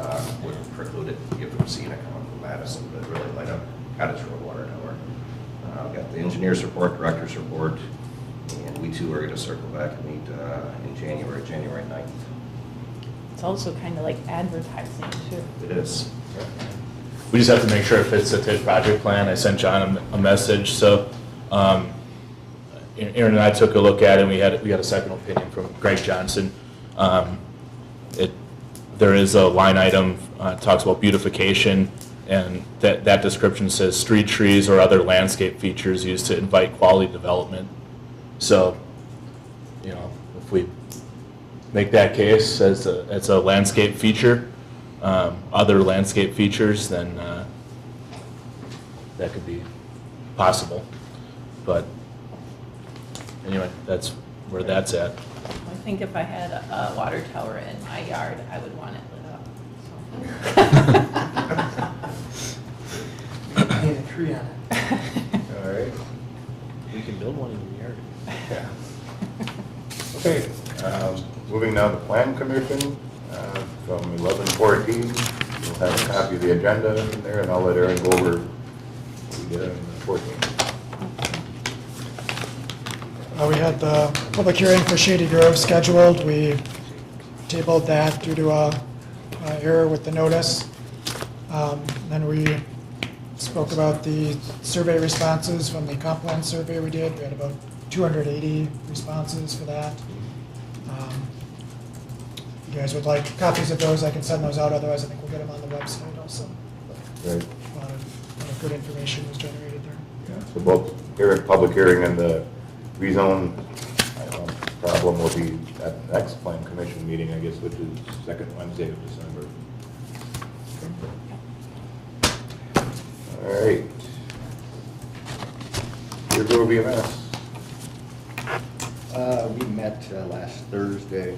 would preclude it, give the Racina coming from Madison, but really light up Cottage Road water tower. We've got the engineer's report, director's report, and we too are going to circle back and meet in January 9th. It's also kind of like advertising too. It is. We just have to make sure it fits the TID project plan. I sent John a message, so Aaron and I took a look at it, and we got a second opinion from Greg Johnson. There is a line item, talks about beautification, and that description says street trees or other landscape features used to invite quality development. So, if we make that case as a landscape feature, other landscape features, then that could be possible. But anyway, that's where that's at. I think if I had a water tower in my yard, I would want it lit up. paint a tree on it. All right. We can build one in your yard. Yeah. Okay, moving now to Plan Commission, from 11:14. You'll have a copy of the agenda in there, and I'll let Aaron go over what we did on the 14th. we had the public hearing for Shady Grove scheduled. We tabled that due to a error with the notice. Then we spoke about the survey responses from the comp plan survey we did. We had about 280 responses for that. If you guys would like copies of those, I can send those out. Otherwise, I think we'll get them on the website also. Right. A lot of good information was generated there. Yeah, so both public hearing and the rezone problem will be at the next Plan Commission meeting, I guess, which is second Wednesday of December. All right. Your Grove EMS. We met last Thursday.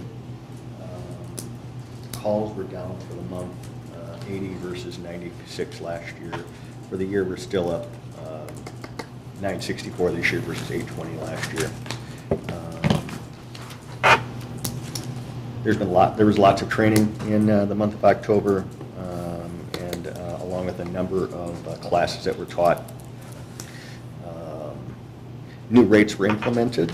Calls were down for the month, 80 versus 96 last year. For the year, we're still up 964 this year versus 820 last year. There was lots of training in the month of October, and along with a number of classes that were taught. New rates were implemented.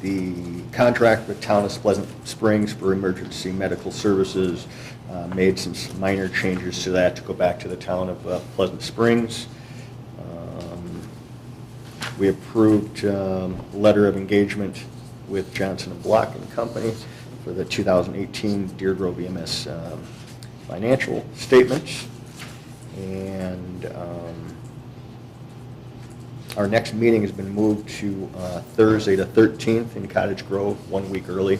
The contract with Town of Pleasant Springs for emergency medical services made some minor changes to that to go back to the Town of Pleasant Springs. We approved letter of engagement with Johnson & Block and Company for the 2018 Deer Grove EMS financial statements. And our next meeting has been moved to Thursday the 13th in Cottage Grove, 1 week early.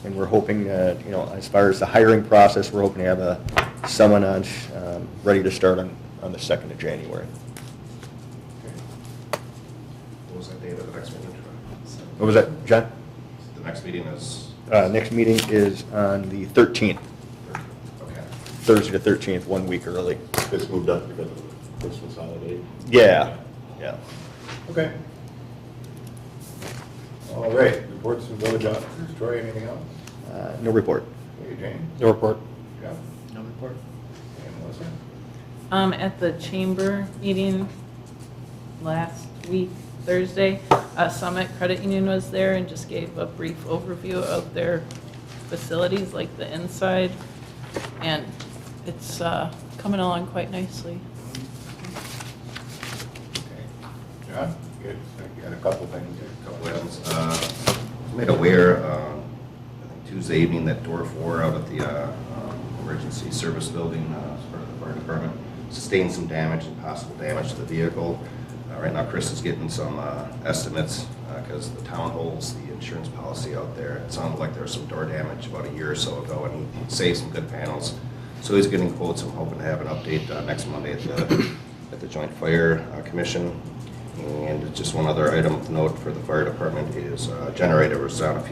And we're hoping, as far as the hiring process, we're hoping to have someone on ready to start on the 2nd of January. What was that, John? The next meeting is, Next meeting is on the 13th, okay. Thursday the 13th, 1 week early. This moved up because of the Christmas holiday. Yeah, yeah. Okay. All right, reports from village officers. Troy, anything else? No report. Okay, Jane? No report. Jeff? No report. And Melissa? At the chamber meeting last week, Thursday, Summit Credit Union was there and just gave a brief overview of their facilities, like the inside, and it's coming along quite nicely. Okay. John? Good. You had a couple things here. Couple items. Made aware, I think Tuesday evening, that door 4 out at the emergency service building, as part of the fire department, sustained some damage and possible damage to the vehicle. Right now, Chris is getting some estimates because the town holds the insurance policy out there. It sounded like there was some door damage about a year or so ago, and he saved some good panels. So he's getting quotes. I'm hoping to have an update next Monday at the Joint Fire Commission. And just one other item of note for the fire department is generator was down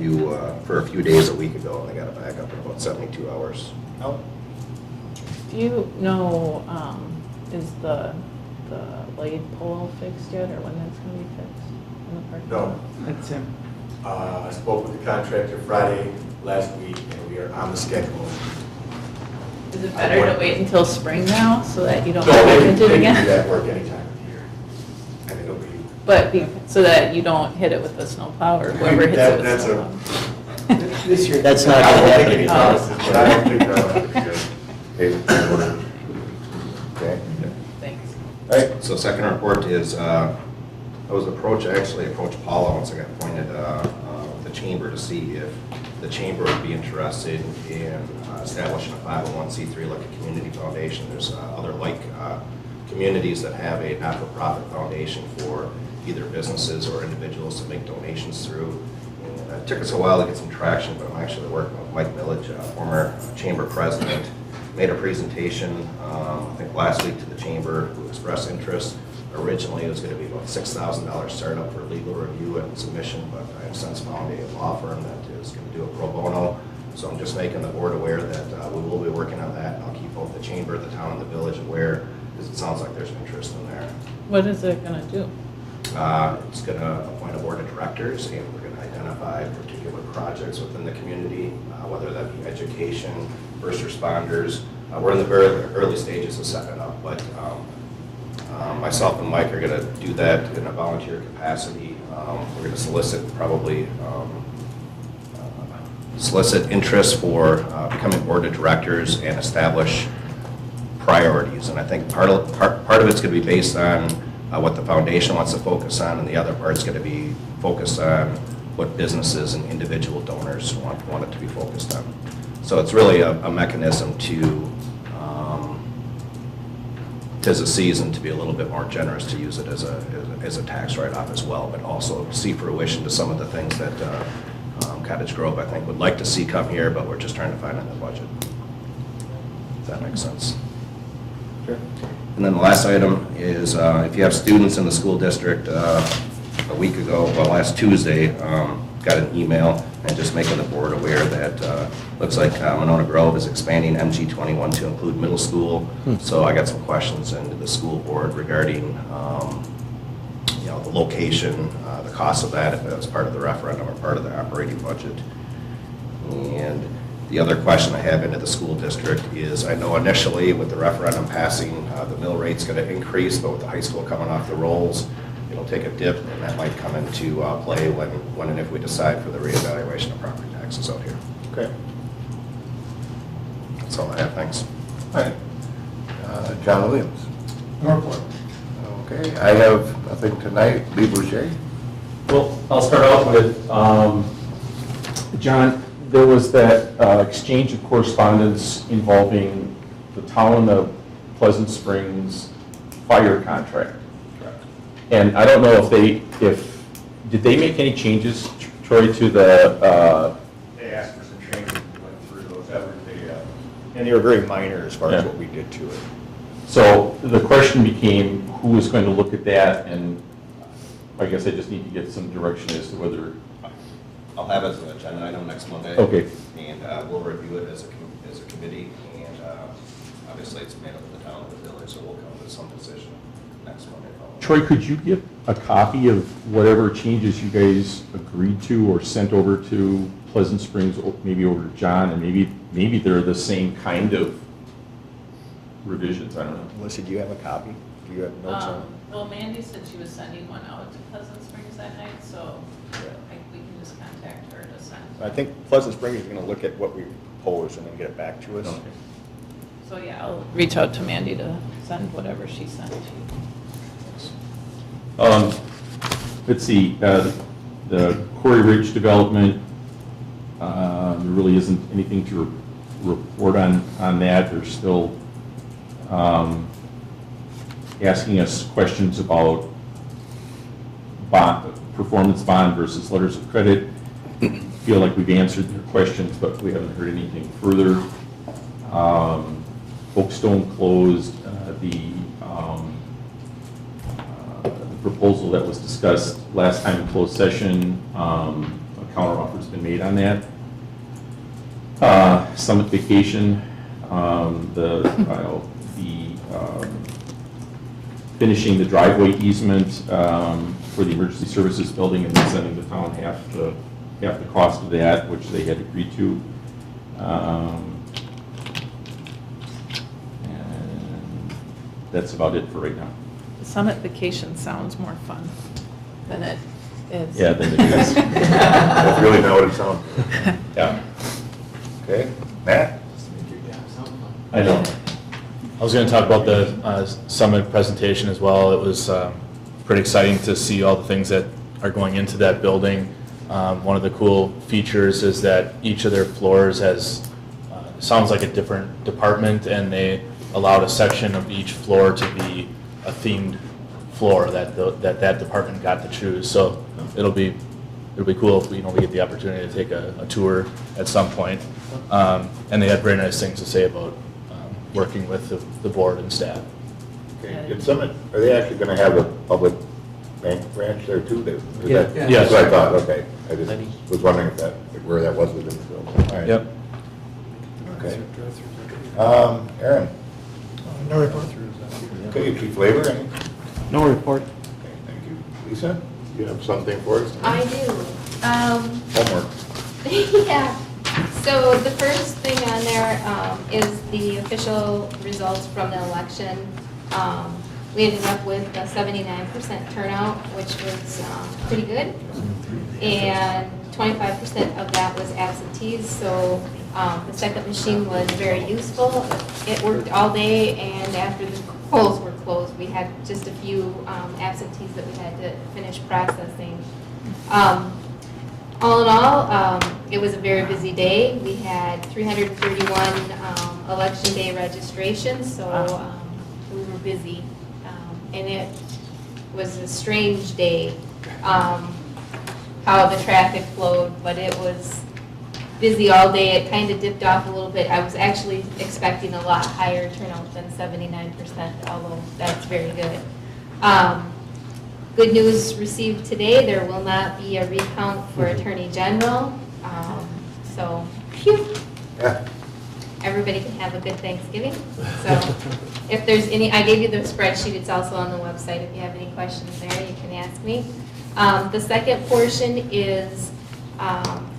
for a few days a week ago, and they got it back up in about 72 hours. Oh. Do you know, is the light pole fixed yet, or when that's gonna be fixed in the parking lot? No. That's him. I spoke with the contractor Friday last week, and we are on the schedule. Is it better to wait until spring now, so that you don't No, have they to hit it can again? do that work anytime of the year. And it'll be. But, so that you don't hit it with the snowplow, or whoever hits it with That's snowplow? This year. That's not I gonna don't happen make any again. promises, but I don't think that'll be good. Okay. Thanks. All right. So second report is, I actually approached Paula once I got appointed the chamber to see if the chamber would be interested in establishing a 501c3 like a community foundation. There's other like communities that have a not-for-profit foundation for either businesses or individuals to make donations through. And it took us a while to get some traction, but I'm actually working with Mike Millage, former chamber president. Made a presentation, I think last week, to the chamber, who expressed interest. Originally, it was going to be about $6,000 startup for legal review and submission, but I have since found a law firm that is going to do a pro bono. So I'm just making the board aware that we will be working on that. I'll keep both the chamber, the town, and the village aware, because it sounds like there's an interest in there. What is it gonna do? It's going to appoint a board of directors, and we're going to identify particular projects within the community, whether that be education, first responders. We're in the very early stages of setting it up, but myself and Mike are going to do that in a volunteer capacity. We're going to solicit interest for becoming board of directors and establish priorities. And I think part of it's going to be based on what the foundation wants to focus on, and the other part's going to be focused on what businesses and individual donors want it to be focused on. So it's really a mechanism to, tis a season to be a little bit more generous, to use it as a tax write-off as well, but also see fruition to some of the things that Cottage Grove, I think, would like to see come here, but we're just trying to find in the budget. If that makes sense. Sure. And then the last item is, if you have students in the school district, a week ago, well, last Tuesday, got an email and just making the board aware that looks like Monona Grove is expanding MG21 to include middle school. So I got some questions into the school board regarding the location, the cost of that, if that was part of the referendum or part of the operating budget. And the other question I have into the school district is, I know initially with the referendum passing, the mill rate's going to increase, but with the high school coming off the rolls, it'll take a dip, and that might come into play when and if we decide for the reevaluation of property taxes out here. Okay. That's all I have, thanks. All right. John Williams. No report. Okay, I have nothing tonight. Lee Boucher. Well, I'll start out with, John, there was that exchange of correspondence involving the town of Pleasant Springs fire contract. And I don't know did they make any changes, Troy, to the, They asked for some changes, we went through those, And they were very minor as far as Yeah. what we did to it. so the question became, who was going to look at that? And I guess I just need to get some direction as to whether, I'll have it as an agenda item next Monday. Okay. And we'll review it as a committee, and obviously it's made up of the town and the village, so we'll come to some decision next Monday. Troy, could you get a copy of whatever changes you guys agreed to or sent over to Pleasant Springs, or maybe over to John, and maybe they're the same kind of revisions, I don't know. Melissa, do you have a copy? Do you have notes on it? Well, Mandy said she was sending one out to Pleasant Springs that night, so I think we can just contact her to send. I think Pleasant Springs is going to look at what we propose and then get it back to us. Okay. So yeah, I'll reach out to Mandy to send whatever she sent to you. Let's see, the Quarry Ridge development, there really isn't anything to report on that. They're still asking us questions about performance bond versus letters of credit. Feel like we've answered their questions, but we haven't heard anything further. Oakstone closed. The proposal that was discussed last time in closed session, a counteroffer's been made on that. Summit Vacation, finishing the driveway easement for the emergency services building and then sending the town half the cost of that, which they had agreed to. And that's about it for right now. The Summit Vacation sounds more fun than it is. Yeah, than it is. That's really not what it sounds like. Yeah. Okay, Matt? I know. I was going to talk about the summit presentation as well. It was pretty exciting to see all the things that are going into that building. One of the cool features is that each of their floors has, sounds like a different department, and they allowed a section of each floor to be a themed floor that that department got to choose. So it'll be cool if we get the opportunity to take a tour at some point. And they had very nice things to say about working with the board and staff. Okay, did Summit, are they actually going to have a public bank branch there too? Yeah. That's what I thought, okay. I just was wondering where that was within the building. All right. Yep. Okay. Aaron? No report. Okay, Chief Labor, any? No report. Okay, thank you. Lisa, you have something for us? I do. Homework. Yeah. So the first thing on there is the official results from the election. We ended up with a 79% turnout, which was pretty good. And 25% of that was absentees, so the second machine was very useful. It worked all day, and after the polls were closed, we had just a few absentees that we had to finish processing. All in all, it was a very busy day. We had 331 election day registrations, so we were busy. And it was a strange day, how the traffic flowed, but it was busy all day. It kind of dipped off a little bit. I was actually expecting a lot higher turnout than 79%, although that's very good. Good news received today, there will not be a recount for Attorney General. So, phew. Yeah. Everybody can have a good Thanksgiving. So, if there's any, I gave you the spreadsheet, it's also on the website. If you have any questions there, you can ask me. The second portion is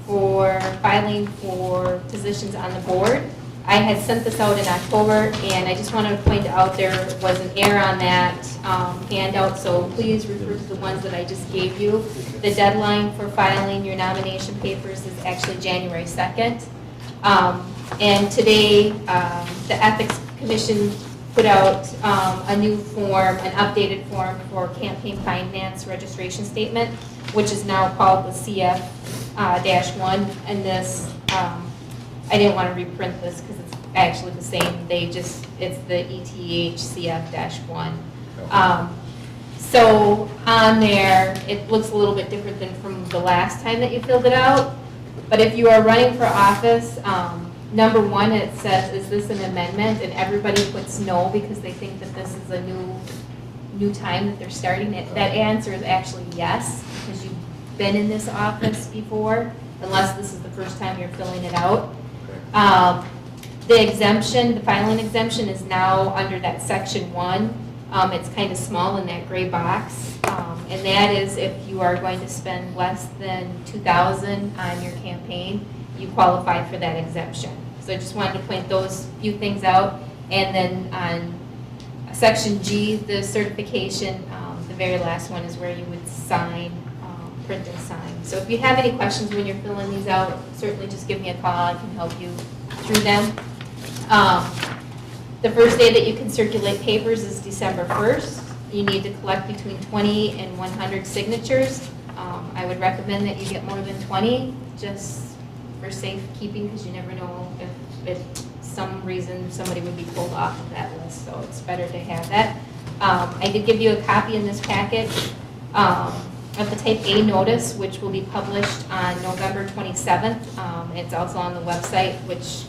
for filing for positions on the board. I had sent this out in October, and I just wanted to point out there was an error on that handout, so please refer to the ones that I just gave you. The deadline for filing your nomination papers is actually January 2nd. And today, the Ethics Commission put out a new form, an updated form for campaign finance registration statement, which is now called the CF-1. And this, I didn't want to reprint this because it's actually the same. It's the ETH CF-1. So on there, it looks a little bit different than from the last time that you filled it out. But if you are running for office, number one, it says, is this an amendment? And everybody puts no because they think that this is a new time that they're starting it? That answer is actually yes, because you've been in this office before, unless this is the first time you're filling it out. The exemption, the filing exemption is now under that section 1. It's kind of small in that gray box. And that is if you are going to spend less than $2,000 on your campaign, you qualify for that exemption. So I just wanted to point those few things out. And then on section G, the certification, the very last one is where you would sign, print and sign. So if you have any questions when you're filling these out, certainly just give me a call. I can help you through them. The first day that you can circulate papers is December 1st. You need to collect between 20 and 100 signatures. I would recommend that you get more than 20, just for safekeeping, because you never know if some reason somebody would be pulled off of that list, so it's better to have that. I did give you a copy in this packet of the Type A notice, which will be published on November 27th. It's also on the website, which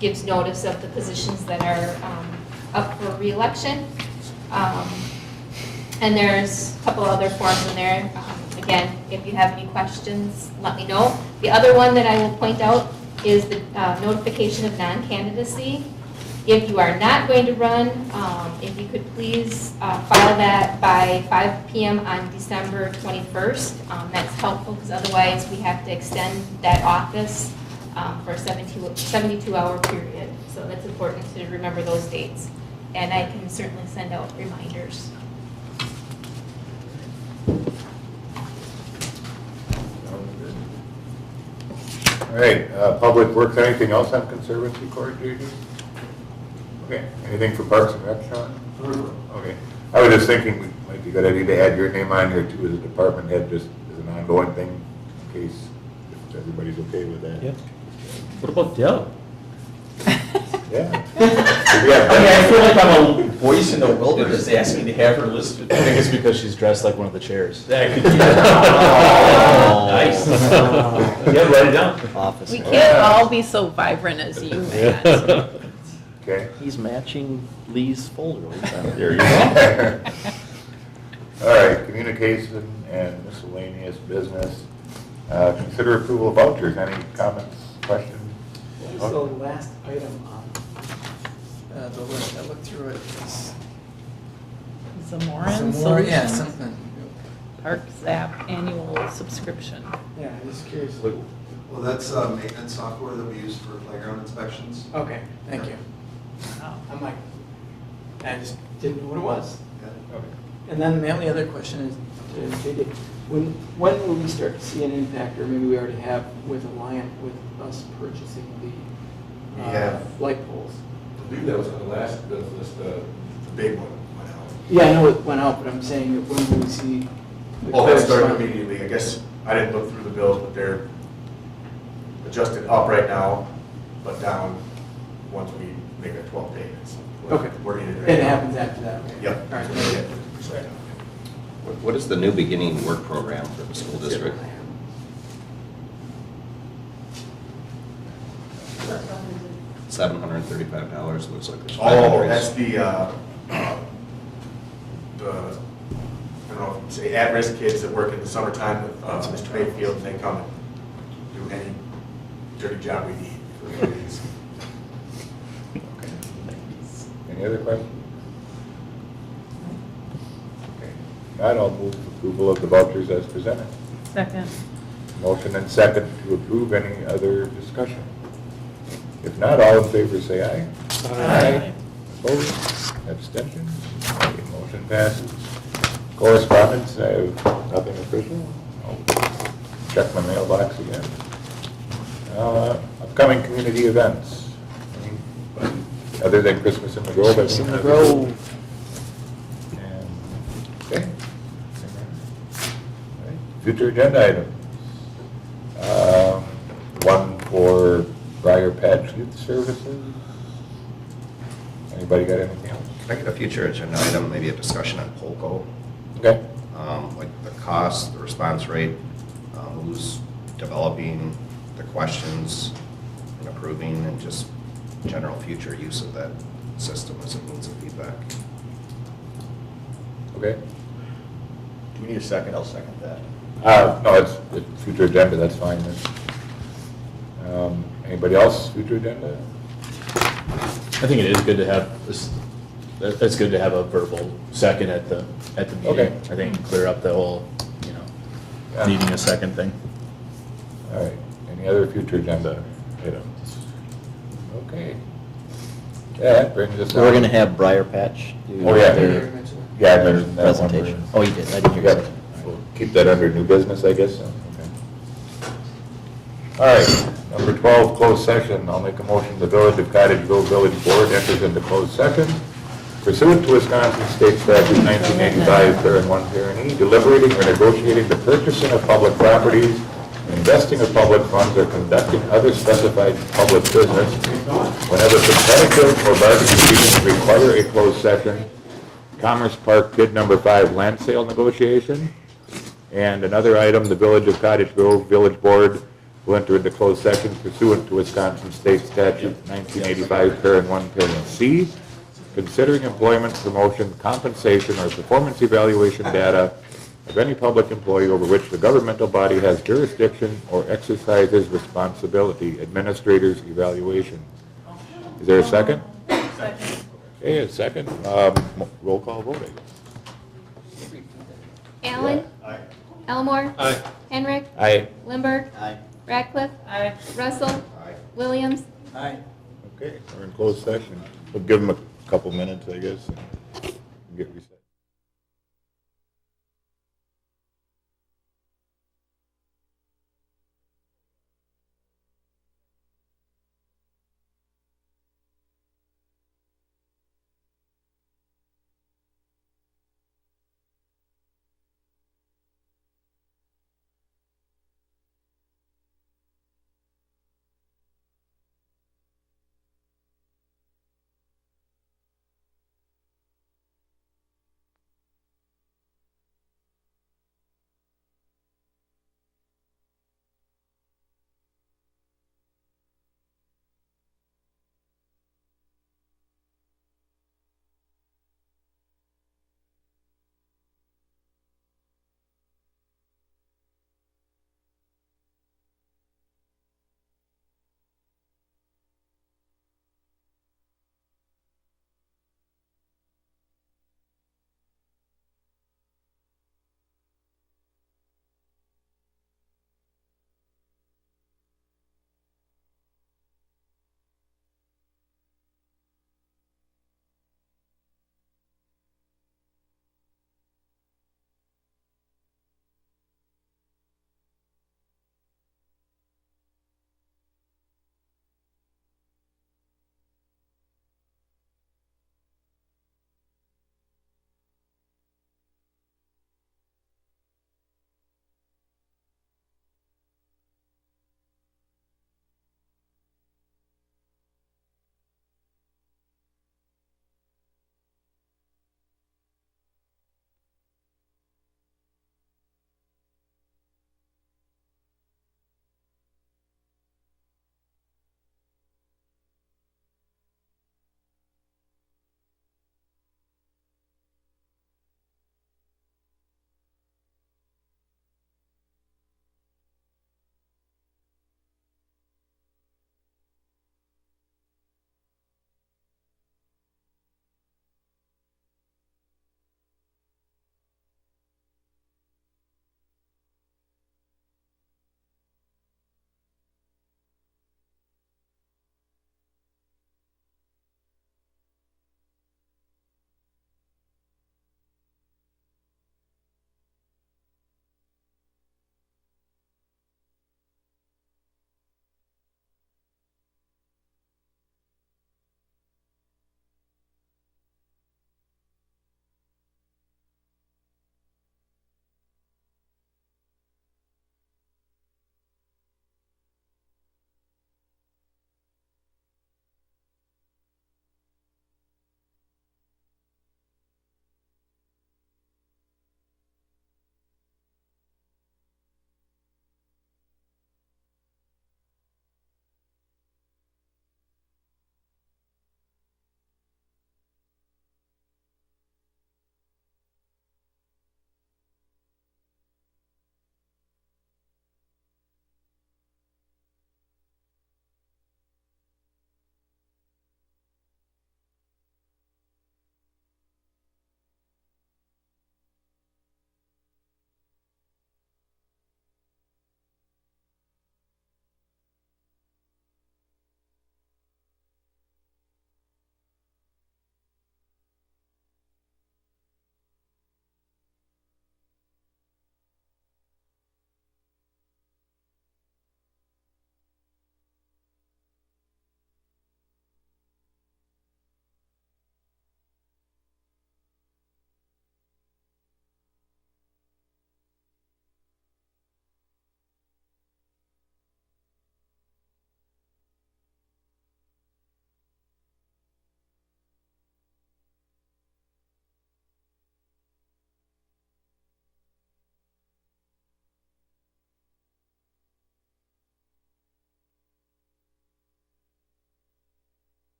gives notice of the positions that are up for re-election. And there's a couple other forms in there. Again, if you have any questions, let me know. The other one that I will point out is the notification of non-candidacy. If you are not going to run, if you could please file that by 5 p.m. on December 21st. That's helpful because otherwise we have to extend that office for a 72-hour period. So that's important to remember those dates. And I can certainly send out reminders. All right, Public Works, anything else on Conservancy Court, JD? Okay, anything for Parks and Rec, Sean? Okay, I was just thinking it might be a good idea to add your name on here too as a department head, just as an ongoing thing, in case if everybody's okay with that. Yeah. What about Deb? Yeah. I feel like I'm a voice in the wilderness asking to have her listed. I think it's because she's dressed like one of the chairs. That could be it. Nice. Yeah, write it down. Office. We can't all be so vibrant as you, Matt. Okay. He's matching Lee's folder. There you go. All right, communication and miscellaneous business. Consider approval of vouchers. Any comments, questions? What was the last item on the list? I looked through it. It's Zamoran some more, yeah, Solutions, something. Park Zap annual subscription. Yeah, I'm just curious. Well, that's maintenance software that we use for playground inspections. Okay, thank you. I'm like, I just didn't know what it was. Okay. And then my only other question is, JD, when will we start to see an impact, or maybe we already have, with Alliant, with us purchasing the light poles? I believe that was on the last bill list, the big one went out. Yeah, I know it went out, but I'm saying, when will we see? the Oh, that started corresponding- immediately. I guess, I didn't look through the bills, but they're adjusted up right now, but down once we make our 12 payments. Okay. We're in it right And it now. happens after that, okay? Yep. All right, So thank we you. get 50% now. What is the New Beginning Work Program for the school district? $735, looks like there's 500. Oh, that's the, I don't know, if you say at-risk kids that work in the summertime with Mr. Mayfield, and they come and do any dirty job we need for these. Any other questions? Okay. Not, I'll move approval of the vouchers as presented. Second. Motion and second to approve. Any other discussion? If not, all in favor say aye. Aye. Opposed? Abstentions? Okay, motion passes. Correspondence, I have nothing official. I'll check my mailbox again. Upcoming community events. Other than Christmas in the Grove. I Christmas in think. the Grove. And- Okay. All right. Future agenda items. One for Briar Patch Youth Services. Anybody got anything else? Can I get a future agenda item, maybe a discussion on Polko? Okay. Like the cost, the response rate, who's developing the questions and approving, and just general future use of that system as it needs some feedback. Okay. Do we need a second? I'll second that. No, it's future agenda, that's fine. Anybody else, future agenda? I think it is good to have this, that's good to have a verbal second at the meeting. Okay. I think clear up the whole, Yeah. needing a second thing. All right, any other future agenda items? Okay. Yeah, that brings us So we're down- going to have Briar Patch do Oh, yeah. their Yeah, I mentioned that one. presentation. Oh, you did? I didn't hear you Yeah, say that. we'll keep that under new business, I guess, so, okay. All right, number 12, closed session. I'll make a motion, the Village of Cottage Grove Village Board enters into closed session pursuant to Wisconsin State Statute 1985, parent 1, parent E, deliberating or negotiating the purchasing of public properties, investing of public funds, or conducting other specified public business whenever competitive or bargaining reasons require a closed session. Commerce Park Bid Number 5 land sale negotiation. And another item, the Village of Cottage Grove Village Board will enter into closed session pursuant to Wisconsin State Statute 1985, parent 1, parent C, considering employment, promotion, compensation, or performance evaluation data of any public employee over which the governmental body has jurisdiction or exercises responsibility, administrator's evaluation. Is there a second? Second. Okay, a second. Roll call vote, I guess. Allen? Elmore? Henrik? Aye. Lindberg? Ratcliffe? Russell? Williams? Okay, we're in closed session. We'll give them a couple minutes, I guess, and get reset.